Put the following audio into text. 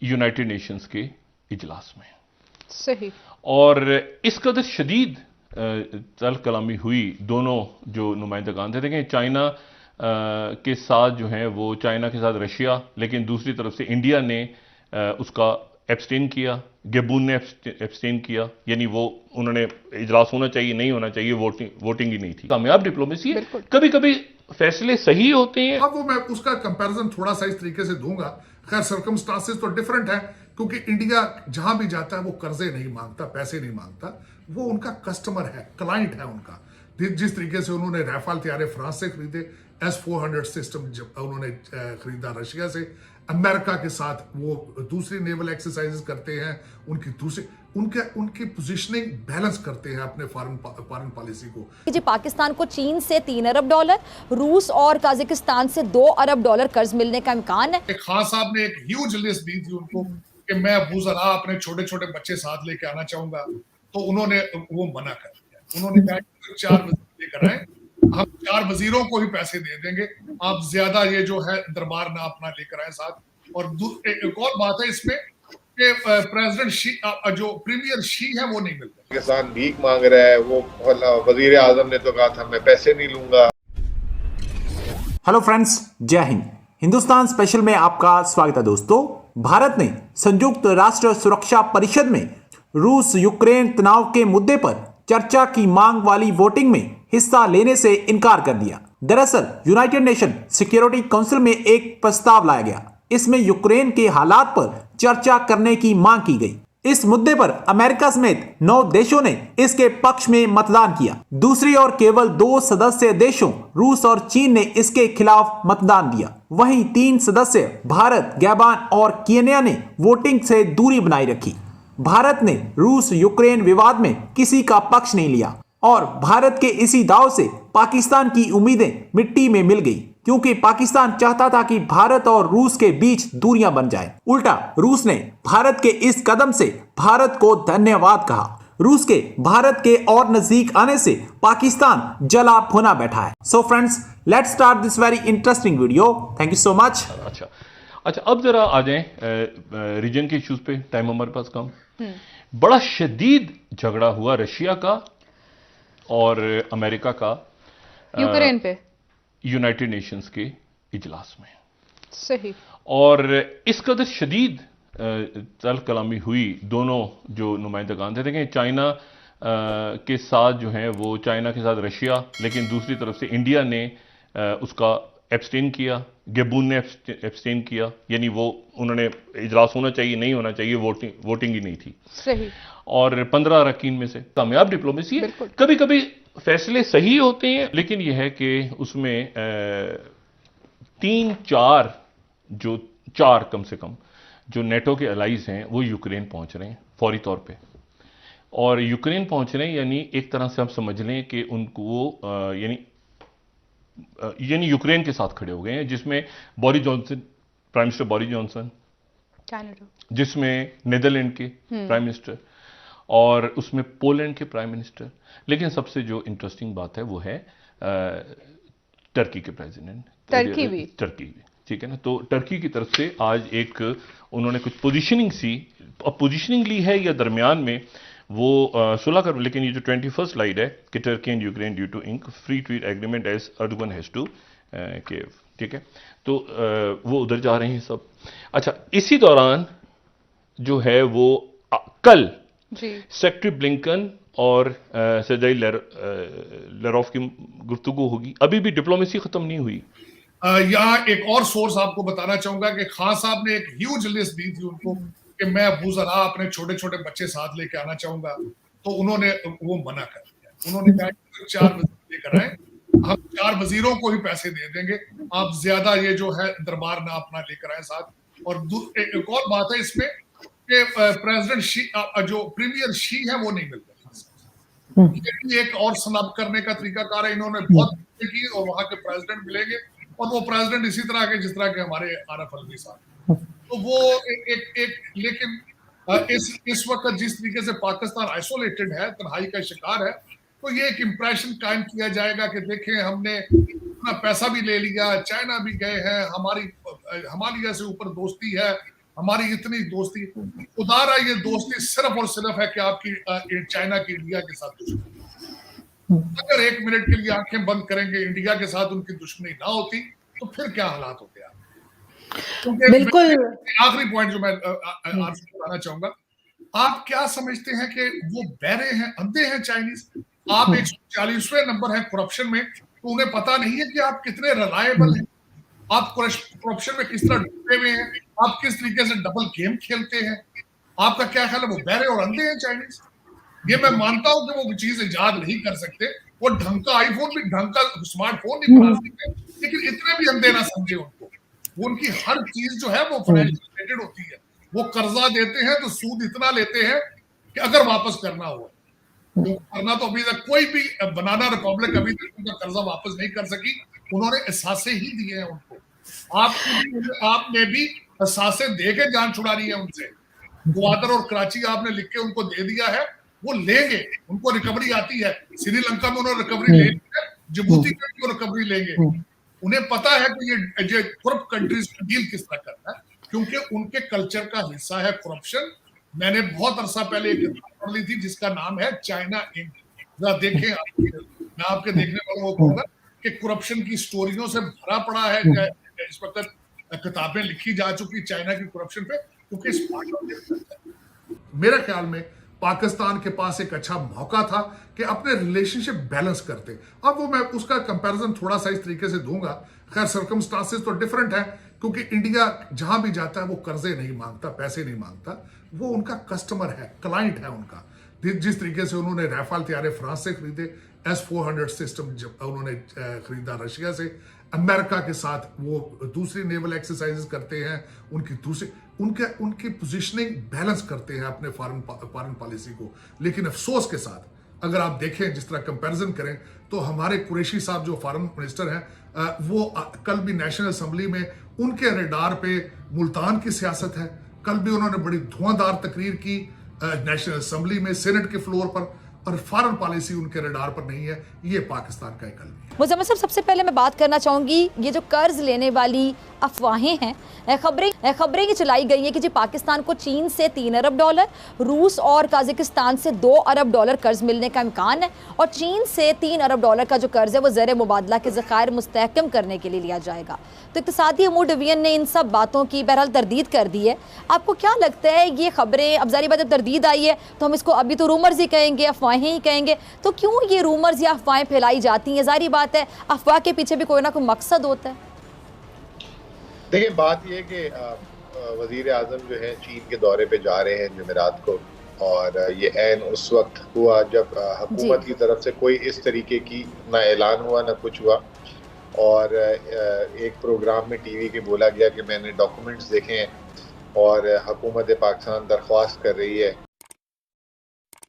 United Nations के इजलास में। सही। और इस कदर शदीद तल कलामी हुई दोनों जो नुमाइंदगान थे। देखें, चाइना के साथ जो है वो चाइना के साथ रशिया, लेकिन दूसरी तरफ से इंडिया ने उसका एब्सटेन किया, गैबून ने एब्सटेन किया, यानी वो उन्होंने इजलास होना चाहिए, नहीं होना चाहिए, वोटिंग ही नहीं थी। कामयाब डिप्लोमेसी है। कभी कभी फैसले सही होते हैं। अब वो मैं उसका कंपैरिजन थोड़ा सा इस तरीके से दूंगा। खैर सर्कमस्टांसेस तो डिफरेंट है, क्योंकि इंडिया जहां भी जाता है वो कर्जे नहीं मांगता, पैसे नहीं मांगता, वो उनका कस्टमर है, क्लाइंट है उनका। जिस तरीके से उन्होंने राफेल तैयारे फ्रांस से खरीदे, S-400 सिस्टम जब उन्होंने खरीदा रशिया से, अमेरिका के साथ वो दूसरी नेवल एक्सरसाइजेस करते हैं, उनकी पोजीशनिंग बैलेंस करते हैं अपने फॉरेन पॉलिसी को। जी, पाकिस्तान को चीन से $3 अरब, रूस और कजाकिस्तान से $2 अरब कर्ज मिलने का इम्कान है। खान साहब ने एक ह्यूज लिस्ट दी थी उनको कि मैं अबू ज़रा अपने छोटे छोटे बच्चे साथ लेके आना चाहूंगा, तो उन्होंने वो मना कर दिया। उन्होंने कहा कि 4 वजीर लेकर आए, हम 4 वजीरों को ही पैसे दे देंगे, आप ज्यादा ये जो है दरबार ना अपना लेकर आए साथ। और एक और बात है इसमें कि प्रेसिडेंट शी जो प्रीमियर शी है वो नहीं मिलता। किसान भीख मांग रहा है, वो वजीर आजम ने तो कहा था मैं पैसे नहीं लूंगा। हेलो फ्रेंड्स, जय हिंद। हिंदुस्तान स्पेशल में आपका स्वागत है। दोस्तों, भारत ने संयुक्त राष्ट्र सुरक्षा परिषद में रूस यूक्रेन तनाव के मुद्दे पर चर्चा की मांग वाली वोटिंग में हिस्सा लेने से इनकार कर दिया। दरअसल यूनाइटेड नेशन सिक्योरिटी काउंसिल में एक प्रस्ताव लाया गया। इसमें यूक्रेन के हालात पर चर्चा करने की मांग की गई। इस मुद्दे पर अमेरिका समेत 9 देशों ने इसके पक्ष में मतदान किया। दूसरी ओर केवल 2 सदस्य देशों रूस और चीन ने इसके खिलाफ मतदान दिया। वहीं 3 सदस्य भारत, गैबान और कीनिया ने वोटिंग से दूरी बनाए रखी। भारत ने रूस यूक्रेन विवाद में किसी का पक्ष नहीं लिया और भारत के इसी दाव से पाकिस्तान की उम्मीदें मिट्टी में मिल गई, क्योंकि पाकिस्तान चाहता था कि भारत और रूस के बीच दूरियां बन जाए। उल्टा रूस ने भारत के इस कदम से भारत को धन्यवाद कहा। रूस के भारत के और नजदीक आने से पाकिस्तान जला भुना बैठा है। So friends, let's start this very interesting video. Thank you so much. अच्छा, अब जरा आ जाएं रीजन के इश्यूज पे। टाइम हमारे पास कम। बड़ा शदीद झगड़ा हुआ रशिया का और अमेरिका का यूक्रेन पे यूनाइटेड नेशंस के इजलास में। सही। और इस कदर शदीद तल कलामी हुई दोनों जो नुमाइंदगान थे। देखें, चाइना के साथ जो है वो चाइना के साथ रशिया, लेकिन दूसरी तरफ से इंडिया ने उसका एब्सटेन किया, गैबून ने एब्सटेन किया, यानी वो उन्होंने इजलास होना चाहिए, नहीं होना चाहिए, वोटिंग ही नहीं थी। सही। और 15 अरकान में से कामयाब डिप्लोमेसी है। कभी कभी फैसले सही होते हैं, लेकिन यह है कि उसमें 4 कम से कम जो नेटो के अलाइज हैं वो यूक्रेन पहुंच रहे हैं फौरी तौर पे। और यूक्रेन पहुंच रहे हैं यानी एक तरह से हम समझ लें कि उनको यानी यूक्रेन के साथ खड़े हो गए हैं, जिसमें Boris Johnson, prime minister Boris Johnson, Canada, जिसमें नीदरलैंड के प्राइम मिनिस्टर और उसमें पोलैंड के प्राइम मिनिस्टर। लेकिन सबसे जो इंटरेस्टिंग बात है वो है टर्की के प्रेसिडेंट। टर्की भी, ठीक है ना। तो टर्की की तरफ से आज एक उन्होंने कुछ पोजीशनिंग ली है या दरमियान में वो सुलह कर। लेकिन ये जो 21st स्लाइड है कि Turkey and Ukraine due to ink free trade agreement as Erdogan has to Kyiv, ठीक है। तो वो उधर जा रहे हैं सब। अच्छा, इसी दौरान जो है वो कल सेक्रेटरी ब्लिंकन और सर्जेई लैरोफ की गुफ्तगू होगी। अभी भी डिप्लोमेसी खत्म नहीं हुई। यहाँ एक और सोर्स आपको बताना चाहूंगा कि खान साहब ने एक ह्यूज लिस्ट दी थी उनको कि मैं अबू ज़रा अपने छोटे छोटे बच्चे साथ लेके आना चाहूंगा, तो उन्होंने वो मना कर दिया। उन्होंने कहा कि 4 वजीर लेकर आए, हम 4 वजीरों को ही पैसे दे देंगे, आप ज्यादा ये जो है दरबार ना अपना लेकर आए साथ। और एक और बात है इसमें कि प्रेसिडेंट शी जो प्रीमियर शी है वो नहीं मिलता। ये भी एक और स्नब करने का तरीकाकार है। इन्होंने बहुत की और वहां के प्रेसिडेंट मिलेंगे और वो प्रेसिडेंट इसी तरह के जिस तरह के हमारे आरफ अलवी साहब। तो वो लेकिन इस वक्त जिस तरीके से पाकिस्तान आइसोलेटेड है, तन्हाई का शिकार है, तो ये एक इंप्रेशन कायम किया जाएगा कि देखें हमने अपना पैसा भी ले लिया, चाइना भी गए हैं, हमारी हिमालय से ऊपर दोस्ती है, हमारी इतनी दोस्ती, खुदा रहा ये दोस्ती सिर्फ और सिर्फ है कि आपकी चाइना की इंडिया के साथ दुश्मनी। अगर 1 मिनट के लिए आंखें बंद करेंगे, इंडिया के साथ उनकी दुश्मनी ना होती तो फिर क्या हालात होते हैं। बिल्कुल। आखिरी पॉइंट जो मैं आपसे बताना चाहूंगा, आप क्या समझते हैं कि वो बहरे हैं, अंधे हैं चाइनीज? आप 140वें नंबर है करप्शन में, तो उन्हें पता नहीं है कि आप कितने रिलायबल हैं, आप करप्शन में किस तरह डूबे हुए हैं, आप किस तरीके से डबल गेम खेलते हैं। आपका क्या ख्याल है, वो बहरे और अंधे हैं चाइनीज? ये मैं मानता हूं कि वो चीज इजाद नहीं कर सकते, वो ढंग का आईफोन भी, ढंग का स्मार्टफोन नहीं बना सकते, लेकिन इतने भी अंधे ना समझे उनको। उनकी हर चीज जो है वो फाइनेंशियल रिलेटेड होती है। वो कर्जा देते हैं तो सूद इतना लेते हैं कि अगर वापस करना हो, तो करना तो अभी तक कोई भी बनाना रिपब्लिक अभी तक उनका कर्जा वापस नहीं कर सकी, उन्होंने एहसासे ही दिए हैं उनको। आपने भी एहसासे दे के जान छुड़ा रही है उनसे। ग्वादर और कराची आपने लिख के उनको दे दिया है, वो लेंगे, उनको रिकवरी आती है। श्रीलंका में उन्होंने रिकवरी ले ली है, जिबूती में भी रिकवरी लेंगे। उन्हें पता है कि ये करप्ट कंट्रीज का डील किस तरह करना है, क्योंकि उनके कल्चर का हिस्सा है करप्शन। मैंने बहुत अरसा पहले एक किताब पढ़ ली थी जिसका नाम है चाइना इंक। जरा देखें, मैं आपके देखने वालों को कहूंगा कि करप्शन की स्टोरियों से भरा पड़ा है। इस वक्त किताबें लिखी जा चुकी चाइना की करप्शन पे, क्योंकि मेरे ख्याल में पाकिस्तान के पास एक अच्छा मौका था कि अपने रिलेशनशिप बैलेंस करते। अब वो मैं उसका कंपैरिजन थोड़ा सा इस तरीके से दूंगा, खैर सर्कमस्टांसेस तो डिफरेंट है, क्योंकि इंडिया जहां भी जाता है वो कर्जे नहीं मांगता, पैसे नहीं मांगता, वो उनका कस्टमर है, क्लाइंट है उनका। जिस तरीके से उन्होंने राफेल तैयारे फ्रांस से खरीदे, S-400 सिस्टम जब उन्होंने खरीदा रशिया से, अमेरिका के साथ वो दूसरी नेवल एक्सरसाइजेस करते हैं, उनकी पोजीशनिंग बैलेंस करते हैं अपने फॉरेन पॉलिसी को। लेकिन अफसोस के साथ अगर आप देखें, जिस तरह कंपैरिजन करें, तो हमारे कुरैशी साहब जो फॉरेन मिनिस्टर हैं, वो कल भी नेशनल असेंबली में उनके रडार पे मुल्तान की सियासत है। कल भी उन्होंने बड़ी धुआंधार तकरीर की नेशनल असेंबली में, सेनेट के फ्लोर पर, और फॉरेन पॉलिसी उनके रडार पर नहीं है। ये पाकिस्तान का एक अलग है। मुज़म्मिल साहब, सबसे पहले मैं बात करना चाहूँगी, ये जो कर्ज लेने वाली अफवाहें हैं, खबरें ये चलाई गई हैं कि जी पाकिस्तान को चीन से $3 अरब, रूस और काज़ाकिस्तान से $2 अरब कर्ज मिलने का इम्कान है, और चीन से $3 अरब का जो कर्ज है वो ज़र मुबादला के ज़खायर मुस्तहकम करने के लिए लिया जाएगा। तो इक़्तिसादी अमूर डिवीज़न ने इन सब बातों की बहरहाल तरदीद कर दी है। आपको क्या लगता है ये खबरें, अब ज़ाहिर बात जब तरदीद आई है तो हम इसको अभी तो रूमर्स ही कहेंगे, अफवाहें ही कहेंगे, तो क्यों ये रूमर्स या अफवाहें फैलाई जाती हैं? ज़ाहिर बात है अफवाह के पीछे भी कोई ना कोई मकसद होता है। देखिए, बात यह कि वजीर आजम जो है चीन के दौरे पे जा रहे हैं जमेरात को, और ये ऐन उस वक्त हुआ जब हुकूमत की तरफ से कोई इस तरीके की ना ऐलान हुआ ना कुछ हुआ। और एक प्रोग्राम में टीवी के बोला गया कि मैंने डॉक्यूमेंट्स देखे हैं और हुकूमत पाकिस्तान दरख्वास्त कर रही है